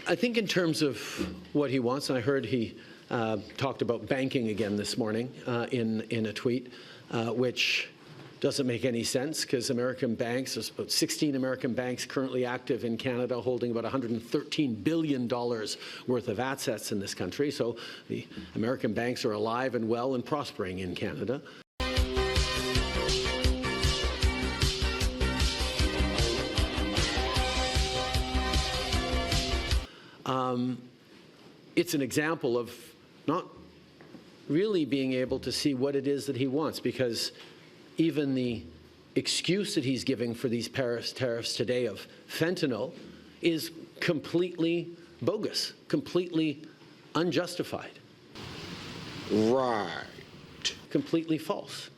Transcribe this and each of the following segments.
I think in terms of what he wants, and I heard he talked about banking again this morning in a tweet, which doesn't make any sense because American banks, there's about 16 American banks currently active in Canada holding about $113 billion worth of assets in this country. So the American banks are alive and well and prospering in Canada. It's an example of not really being able to see what it is that he wants, because even the excuse that he's giving for these tariffs today of fentanyl is completely bogus, completely unjustified. Right. Completely false.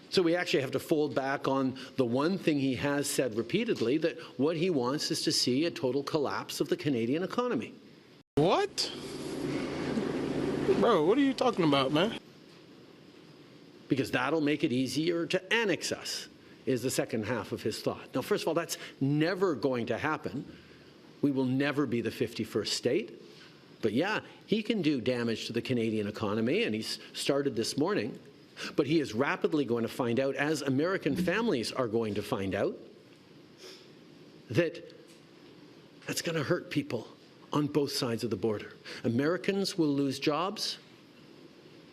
So we actually have to fold back on the one thing he has said repeatedly, that what he wants is to see a total collapse of the Canadian economy. What? Bro, what are you talking about, man? Because that'll make it easier to annex us, is the second half of his thought. Now, first of all, that's never going to happen. We will never be the 51st state. But yeah, he can do damage to the Canadian economy, and he's started this morning. But he is rapidly going to find out, as American families are going to find out, that that's going to hurt people on both sides of the border. Americans will lose jobs.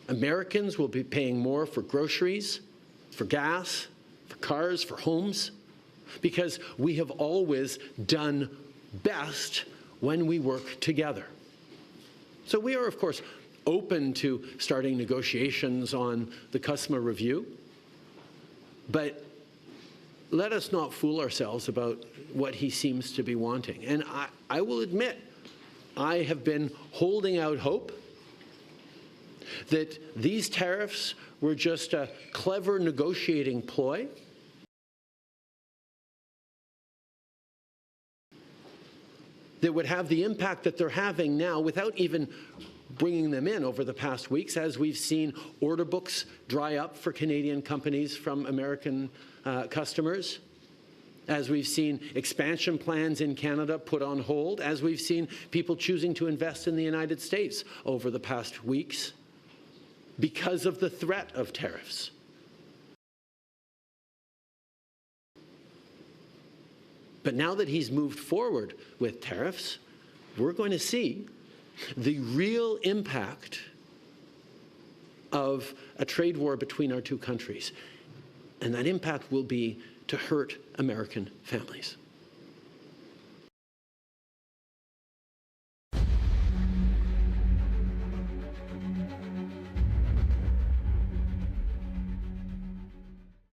Americans will be paying more for groceries, for gas, for cars, for homes, because we have always done best when we work together. So we are, of course, open to starting negotiations on the customer review, but let us not fool ourselves about what he seems to be wanting. And I will admit, I have been holding out hope that these tariffs were just a clever negotiating ploy that would have the impact that they're having now without even bringing them in over the past weeks, as we've seen order books dry up for Canadian companies from American customers, as we've seen expansion plans in Canada put on hold, as we've seen people choosing to invest in the United States over the past weeks because of the threat of tariffs. But now that he's moved forward with tariffs, we're going to see the real impact of a trade war between our two countries. And that impact will be to hurt American families.